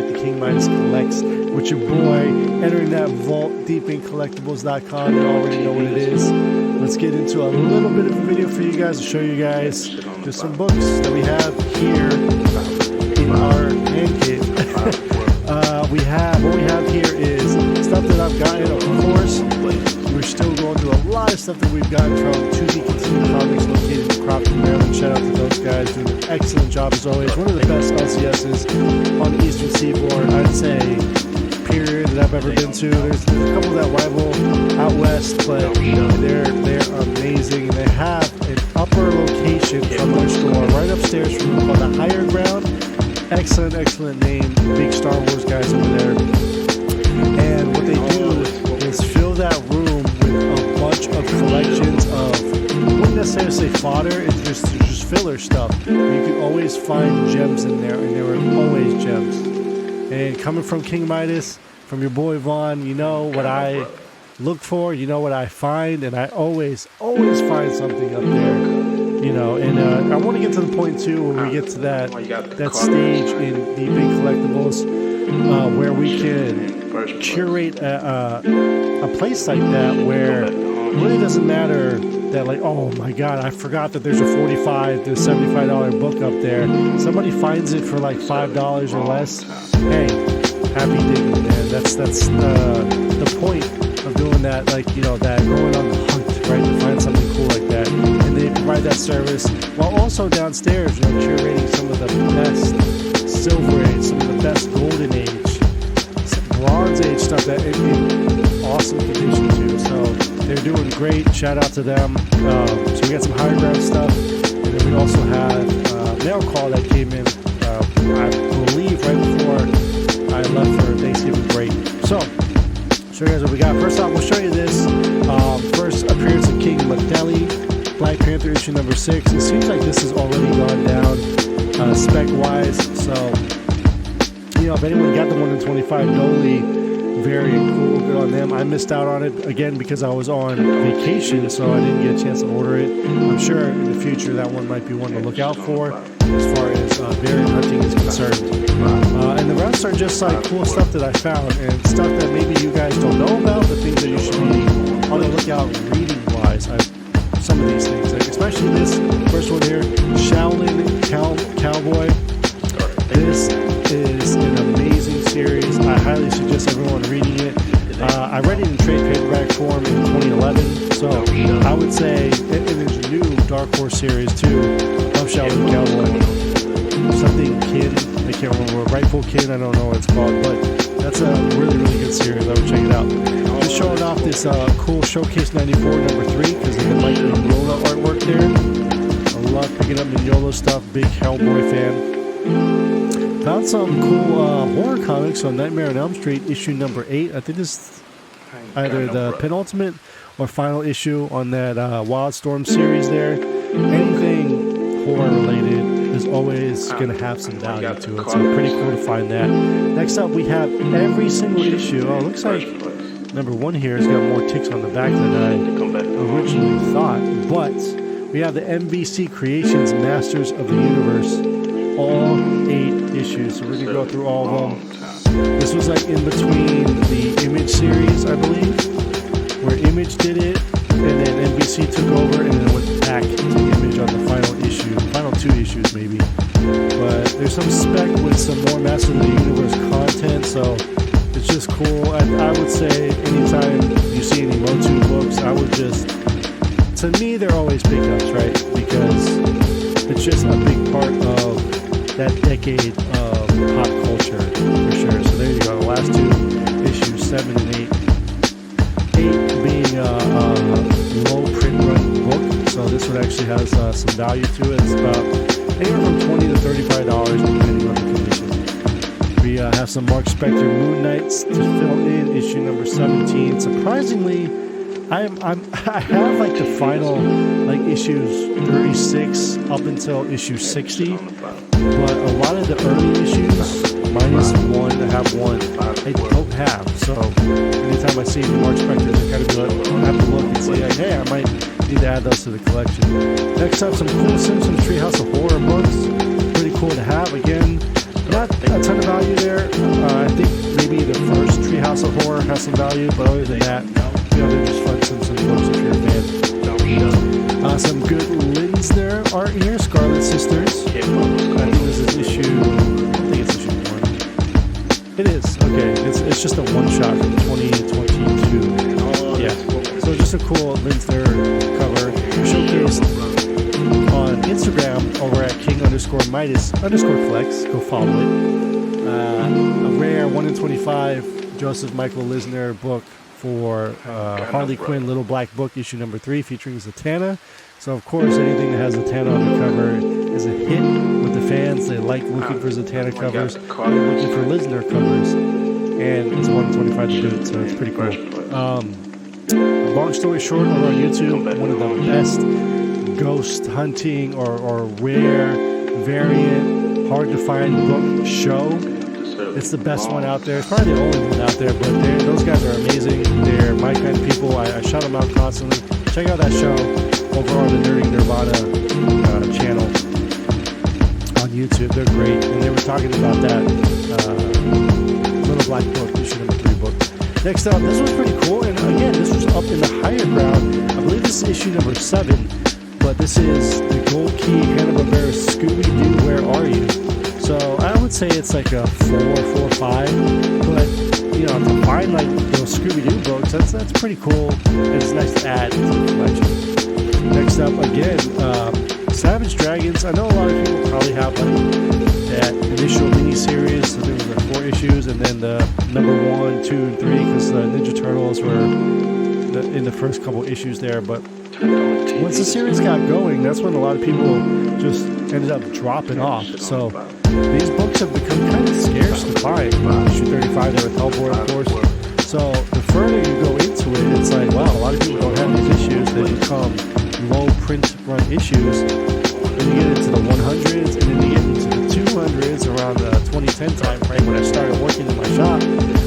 back to King Midas Collects with your boy. Entering that vault, deepincollectibles.com. You already know what it is. Let's get into a little bit of a video for you guys to show you guys just some books that we have here in our man cave. What we have here is stuff that I've gotten, of course. We're still going through a lot of stuff that we've gotten from 2B Continued Comics located in Crofton, Maryland. Shout out to those guys, doing an excellent job as always. One of the best LCSs on the Eastern Seaboard, I'd say, period, that I've ever been to. There's a couple that rival out west, but they're amazing. And they have an upper location from their store right upstairs from called the Higher Ground. Excellent name. Big Star Wars guys over there. And what they do is fill that room with a bunch of collections of, I wouldn't necessarily say fodder, it's just filler stuff. You can always find gems in there, and there are always gems. And coming from King Midas, from your boy Vaughn, you know what I look for, you know what I find, and I always find something up there. You know, and I want to get to the point too when we get to that stage in Deep In Collectibles where we can curate a place like that where it really doesn't matter that, like, oh my god, I forgot that there's a $45 to $75 book up there. Somebody finds it for like $5 or less. Hey, happy digging, man. That's the point of doing that, like, you know, that going on the hunt, right, to find something cool like that. And they provide that service while also downstairs, you know, curating some of the best Silver Age, some of the best Golden Age, Bronze Age stuff that in awesome condition too. So they're doing great. Shout out to them. So we got some Higher Ground stuff, and then we also have mail call that came in, I believe, right before I left for Thanksgiving break. So show you guys what we got. First off, we'll show you this first appearance of King Meteli, Black Panther issue number 6. It seems like this has already gone down spec wise. So, you know, if anyone got the 1 in 25 Dolly variant, cool, good on them. I missed out on it again because I was on vacation, so I didn't get a chance to order it. I'm sure in the future that one might be one to look out for as far as variant hunting is concerned. And the rest are just like cool stuff that I found and stuff that maybe you guys don't know about, the things that you should be on the lookout reading wise. Some of these things, like especially this first one here, Shaolin Cowboy. This is an amazing series. I highly suggest everyone reading it. I read it in trade paperback form in 2011, so I would say it is a new Dark Horse series too of Shaolin Cowboy. Something Kin, I can't remember, Rightful Kin, I don't know what it's called, but that's a really good series. I would check it out. Just showing off this cool Showcase 94 number 3 because of the Mike Mignola artwork there. I love picking up Mignola stuff, big Hellboy fan. Found some cool horror comics on Nightmare on Elm Street issue number 8. I think this is either the penultimate or final issue on that Wildstorm series there. Anything horror related is always going to have some value to it, so pretty cool to find that. Next up, we have every single issue. Oh, it looks like number 1 here has got more ticks on the back than I originally thought, but we have the MVC Creations Masters of the Universe, all 8 issues, so we're going to go through all of them. This was like in between the Image series, I believe, where Image did it, and then NBC took over, and then went back to Image on the final issue, final 2 issues maybe. But there's some spec with some more Masters of the Universe content, so it's just cool. I would say anytime you see any Motu books, I would just, to me, they're always pickups, right? Because it's just a big part of that decade of pop culture, for sure. So there you go, the last 2 issues, 7 and 8. 8 being a low print run book, so this one actually has some value to it. It's about anywhere from $20 to $35 depending on the condition. We have some Mark Spector Moon Knights to fill in issue number 17. Surprisingly, I have like the final like issues 36 up until issue 60, but a lot of the early issues -1 to have 1 I don't have. So anytime I see Mark Spector, I kind of be like, I have to look and see like, hey, I might need to add those to the collection. Next up, some cool Simpsons Treehouse of Horror books. Pretty cool to have. Again, Not a ton of value there. I think maybe the first Treehouse of Horror has some value, but other than that, they're just fun Simpsons books if you're a fan. Some good Linsner art here, Scarlet Sisters. I think this is issue. I think it's issue 1. It is okay. It's just a one shot from 2022. Yeah. So just a cool Linsner cover, showcased on Instagram over at King_Midas_Flex. Go follow it. A rare 1 in 25 Joseph Michael Linsner book for Harley Quinn Little Black Book issue number 3 featuring Zatanna. So of course anything that has Zatanna on the cover is a hit with the fans. They like looking for Zatanna covers. They're looking for Linsner covers. And it's 1 in 25 to boot, so it's pretty cool. Long story short, over on YouTube, one of the best ghost hunting or rare variant, hard to find book show. It's the best one out there. It's probably the only one out there, but those guys are amazing. They're my kind of people. I shout them out constantly. Check out that show over on the Nerding Nirvana channel on YouTube. They're great. And they were talking about that Little Black Book, issue number 3 book. Next up, this was pretty cool. And again, this was up in the higher ground. I believe this is issue number 7. But this is the Gold Key Hanna-Barbera Scooby-Doo, Where Are You? So I would say it's like a 4 or 5, but to find like those Scooby-Doo books, that's pretty cool. And it's nice to add to the collection. Next up, again, Savage Dragons. I know a lot of people probably have like that initial mini-series. So there was like 4 issues, and then the number 1, 2, and 3, because the Ninja Turtles were in the first couple issues there. But once the series got going, that's when a lot of people just ended up dropping off. So these books have become kind of scarce to find. Issue 35 there with Hellboy, of course. So the further you go into it, it's like, wow, a lot of people don't have these issues. They become low print run issues. Then you get into the 100s, and then you get into the 200s around the 2010 time frame when I started working in my shop.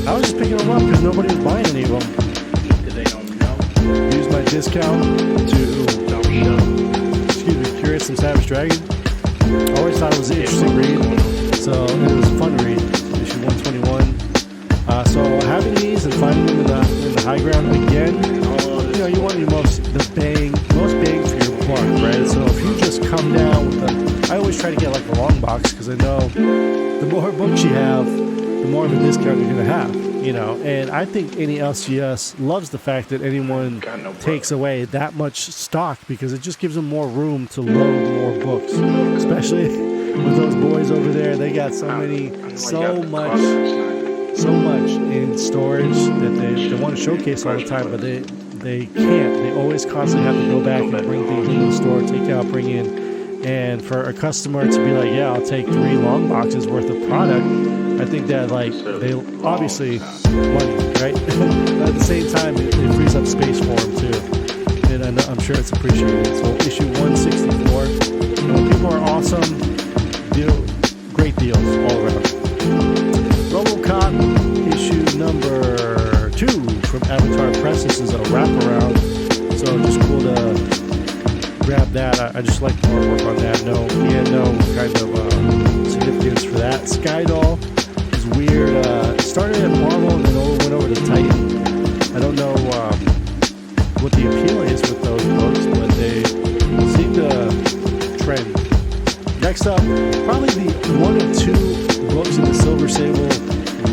I was just picking them up because nobody was buying any of them. Use my discount to curate some Savage Dragon. I always thought it was an interesting read, so it was a fun read. Issue 121. So having these and finding them in the high ground again, you want the most bang for your buck, right? So if you just come down with I always try to get like a long box because I know the more books you have, the more of a discount you're gonna have. And I think any LCS loves the fact that anyone takes away that much stock because it just gives them more room to load more books, especially with those boys over there. They got so much in storage that they want to showcase all the time, but they can't. They always constantly have to go back and bring things into the store, take out, bring in. And for a customer to be like, yeah, I'll take 3 long boxes worth of product, I think that they obviously money, right? But at the same time, it frees up space for them too, and I'm sure it's appreciated. So issue 164, people are awesome, great deals all around. RoboCop issue number 2 from Avatar Press. This is a wraparound, so just cool to grab that. I just like the artwork on that. No kind of significance for that. Skydoll is weird. Started at Marvel and then went over to Titan. I don't know what the appeal is with those books, but they seem to trend. Next up, probably the 1 or 2 books in the Silver Sable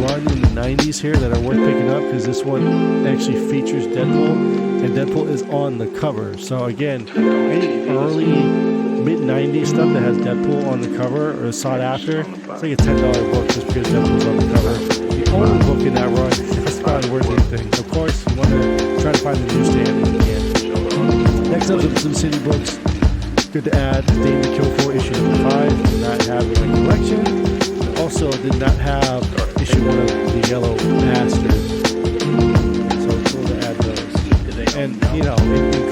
run in the 90s here that are worth picking up because this one actually features Deadpool, and Deadpool is on the cover. So again, any early mid-90s stuff that has Deadpool on the cover or is sought after, it's like a $10 book just because Deadpool's on the cover. The only book in that run, that's probably worth anything. Of course, you want to try to find the newsstand when you can. Next up, some City books. Good to add. Dame to Kill For issue number 5 did not have in my collection. Also did not have issue 1 of The Yellow Bastard. So cool to add those. And in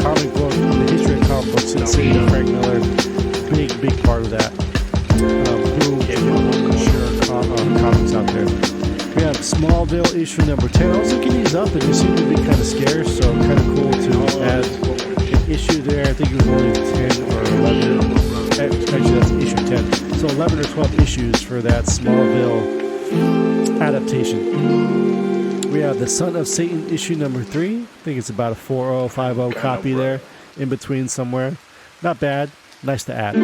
comic book, the history of comic books, Sin City, Frank Miller, big part of that. Boom, sure, comics out there. We have Smallville issue number 10. I was looking these up and they seem to be kind of scarce, so kind of cool to add an issue there. I think it was only 10 or 11 actually that's issue 10. So 11 or 12 issues for that Smallville adaptation. We have The Son of Satan issue number 3. I think it's about a 4050 copy there, in between somewhere. Not bad. Nice to add.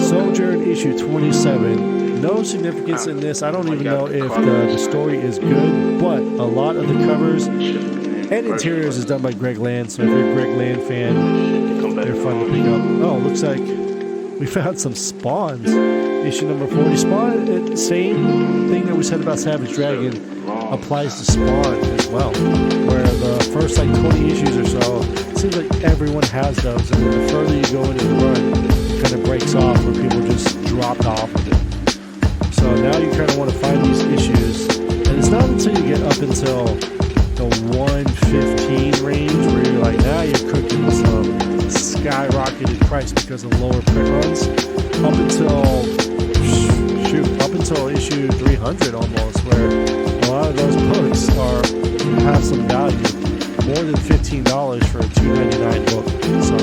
Sojourn issue 27. No significance in this. I don't even know if the story is good, but a lot of the covers and interiors is done by Greg Land. So if you're a Greg Land fan, they're fun to pick up. Oh, looks like we found some Spawns. Issue number 40. Spawn, same thing that we said about Savage Dragon applies to Spawn as well. Where the first like 20 issues or so, it seems like everyone has those. And then the further you go into the run, it kind of breaks off where people just dropped off of it. So now you kind of want to find these issues. And it's not until you get up until the 115 range where you're like, now you're cooking with some skyrocketed price because of lower print runs. Up until issue 300 almost, where a lot of those books have some value, more than $15 for a $2.99 book. So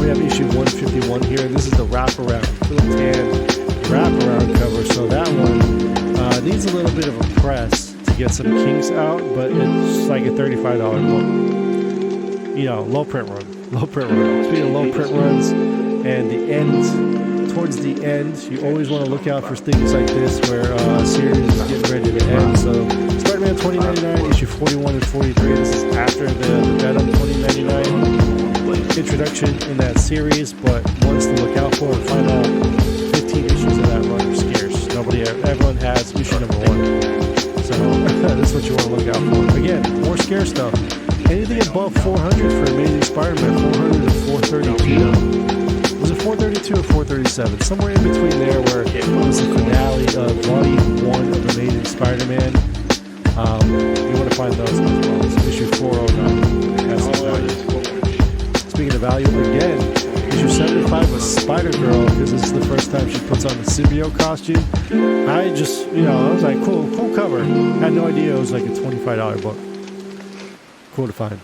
we have issue 151 here, and this is the wraparound Philip Tan wraparound cover. So that one needs a little bit of a press to get some kinks out, but it's like a $35 book. You know, low print run. Speaking of low print runs and the end, towards the end, you always want to look out for things like this where a series is getting ready to end. So Spider-Man 2099, issue 41 and 43. This is after the Venom 2099 introduction in that series, but ones to look out for. Final 15 issues of that run are scarce. Everyone has issue number 1. So that's what you want to look out for. Again, more scarce stuff. Anything above 400 for Amazing Spider-Man, 400 to 432. Was it 432 or 437? Somewhere in between there where it was the finale of Volume 1 of Amazing Spider-Man. You want to find those as well. So issue 409 has some value. Speaking of value, again, issue 75 was Spider-Girl, because this is the first time she puts on the symbiote costume. I just, I was like, cool cover. Had no idea it was like a $25 book. Cool to find.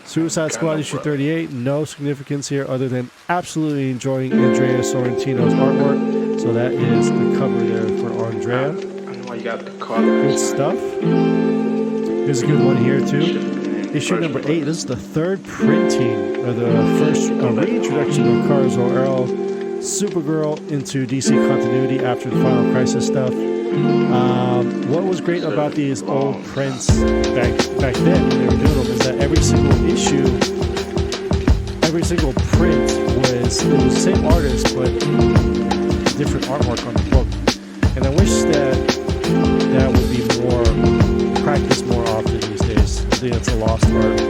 Suicide Squad issue 38, no significance here other than absolutely enjoying Andrea Sorrentino's artwork. So that is the cover there for Andrea. Good stuff. Here's a good one here too. Issue number 8. This is the third printing or the first reintroduction of Kara Zor-El, Supergirl into DC continuity after the Final Crisis stuff. What was great about these old prints back then when they were doing them is that every single issue, every single print was the same artist but different artwork on the book. And I wish that would be more practiced more often these days. I think it's a lost art.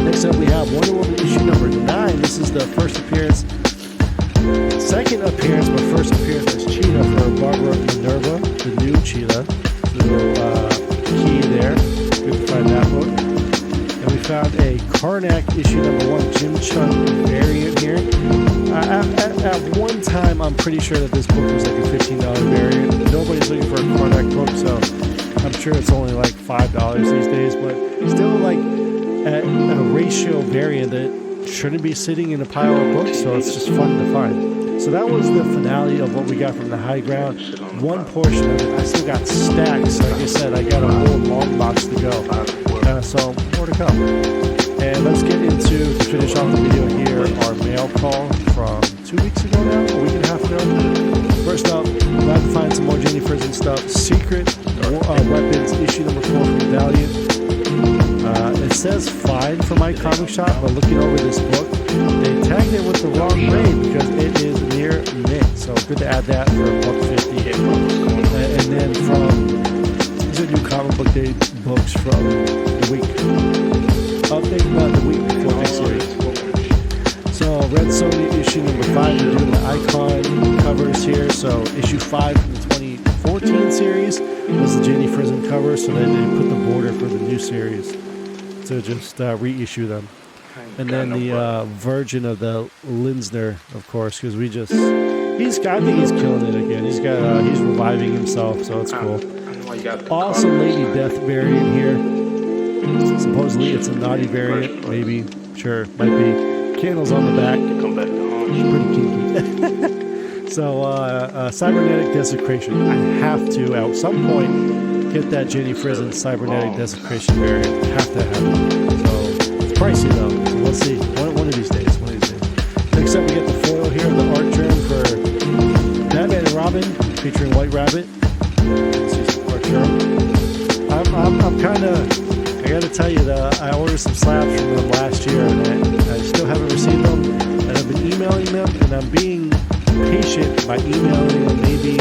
Next up we have Wonder Woman issue number 9. This is the second appearance, but first appearance as Cheetah for Barbara Minerva, the new Cheetah. Little key there. Good to find that book. And we found a Karnak issue number 1 Jim Cheung variant here. At one time, I'm pretty sure that this book was like a $15 variant. Nobody's looking for a Karnak book, so I'm sure it's only like $5 these days, but still like a ratio variant that shouldn't be sitting in a pile of books, so it's just fun to find. So that was the finale of what we got from the high ground. One portion of it, I still got stacks. Like I said, I got a whole long box to go. So more to come. And let's get into, to finish off the video here, our mail call from 2 weeks ago now, a week and a half ago. First up, glad to find some more Jenny Prison stuff. Secret Weapons issue number 4 from Valiant. It says fine for my comic shop, but looking over this book, they tagged it with the wrong grade because it is near mint. So good to add that for $1.50. And then these are new comic book day books from the week. Update about the week before next series. So Red Sony issue number 5, we're doing the Icon covers here. So issue 5 from the 2014 series was the Jenny Prison cover, so they put the border for the new series to just reissue them. And then the Virgin of the Linsner, of course, because I think he's killing it again. He's reviving himself, so it's cool. Awesome Lady Death variant here. Supposedly it's a naughty variant, maybe, sure, might be. Candles on the back. It's pretty kinky. So, Cybernetic Desecration. I have to, at some point, get that Jenny Frizen Cybernetic Desecration variant. Have to have it. So, it's pricey though. So we'll see. One of these days. Next up, we get the foil here, the art trim for Batman and Robin, featuring White Rabbit. See some art trim. I'm kind of, I gotta tell you, I ordered some slabs from them last year, and I still haven't received them. And I've been emailing them, and I'm being patient by emailing them maybe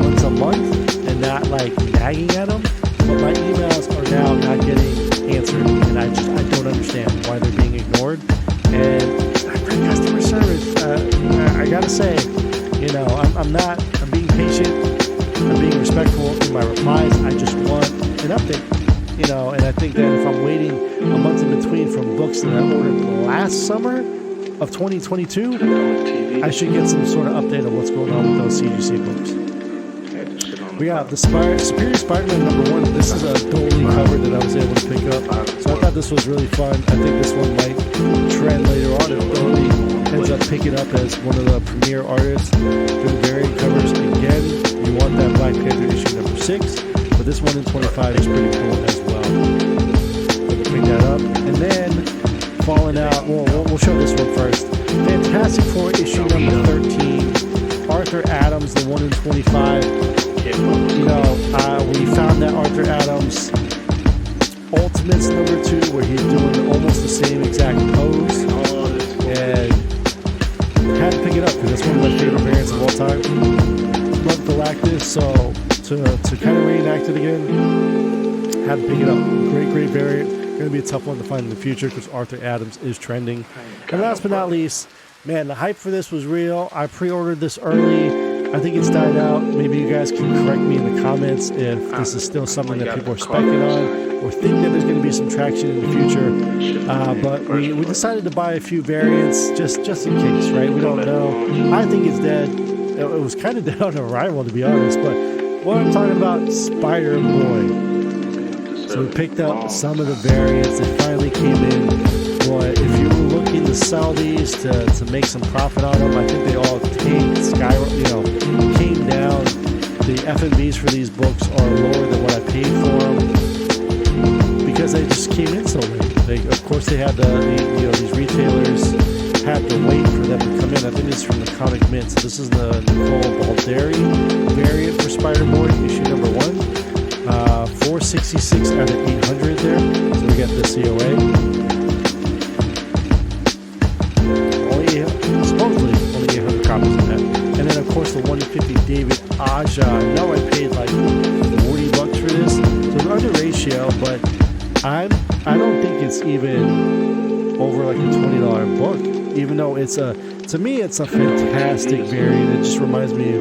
once a month and not like nagging at them. But my emails are now not getting answered, and I don't understand why they're being ignored. And customer service, I gotta say, you know, I'm being patient, I'm being respectful in my replies. I just want an update, you know, and I think that if I'm waiting a month in between from books that I ordered last summer of 2022, I should get some sort of update on what's going on with those CGC books. We got the Superior Spider-Man #1. This is a Dolly cover that I was able to pick up, so I thought this was really fun. I think this one might trend later on if Dolly ends up picking up as one of the premier artists doing variant covers. Again, you want that Black Panther issue #6, but this one in 25 is pretty cool as well. So pick that up, and then Falling Out. We'll show this one first. Fantastic Four issue #13. Arthur Adams, the 1 in 25. You know, we found that Arthur Adams Ultimates #2, where he's doing almost the same exact pose, and had to pick it up because it's one of my favorite variants of all time. Love Galactus, so to kind of reenact it again, had to pick it up. Great variant. Going to be a tough one to find in the future because Arthur Adams is trending. And last but not least, man, the hype for this was real. I pre-ordered this early. I think it's died out. Maybe you guys can correct me in the comments if this is still something that people are specking on or think that there's going to be some traction in the future. But we decided to buy a few variants just in case, right? We don't know. I think it's dead. It was kind of dead on arrival, to be honest. But what I'm talking about, Spider-Boy. So we picked up some of the variants that finally came in. Boy, if you were looking to sell these to make some profit on them, I think they all came down. The FMVs for these books are lower than what I paid for them because they just came in so late. Of course, they had these retailers had to wait for them to come in. I think this is from the Comic Mint. So this is the Nicole Balderi variant for Spider-Boy, issue #1. 466 out of 800 there. So we got the COA. Supposedly only 800 copies of that. And then of course the 150 David Aja. I know I paid like $40 for this. So it's under ratio, but I don't think it's even over like a $20 book. Even though to me it's a fantastic variant. It just reminds me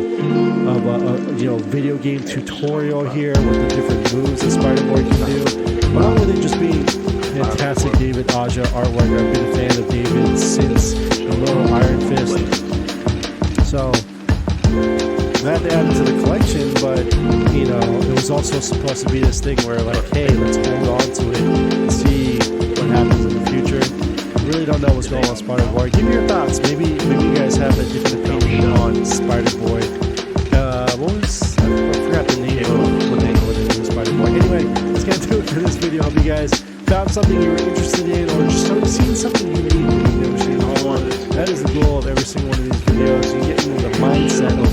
of a video game tutorial here with the different moves that Spider-Boy can do. Along with it just being fantastic David Aja artwork. I've been a fan of David since the Little Iron Fist. So glad to add it to the collection, but it was also supposed to be this thing where like, hey, let's hold on to it and see what happens in the future. Really don't know what's going on with Spider-Boy. Give me your thoughts. Maybe you guys have a different opinion on Spider-Boy. I forgot the name of what they name Spider-Boy. Anyway, let's get to it for this video. Hope you guys found something you were interested in or just started seeing something unique that you've never seen before. That is the goal of every single one of these videos. You get into the mindset of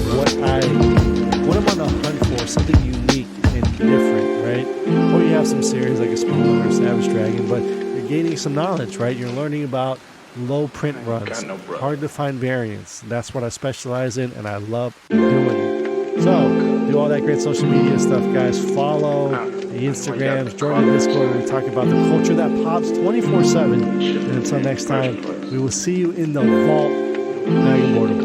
what I'm on the hunt for, something unique and different, right? Or you have some series like a Spawn or Savage Dragon, but you're gaining some knowledge, right? You're learning about low print runs, hard to find variants. That's what I specialize in, and I love doing it. So, do all that great social media stuff, guys. Follow the Instagrams, join the Discord, where we talk about the culture that pops 24/7. And until next time, we will see you in the vault. Now you're mortal.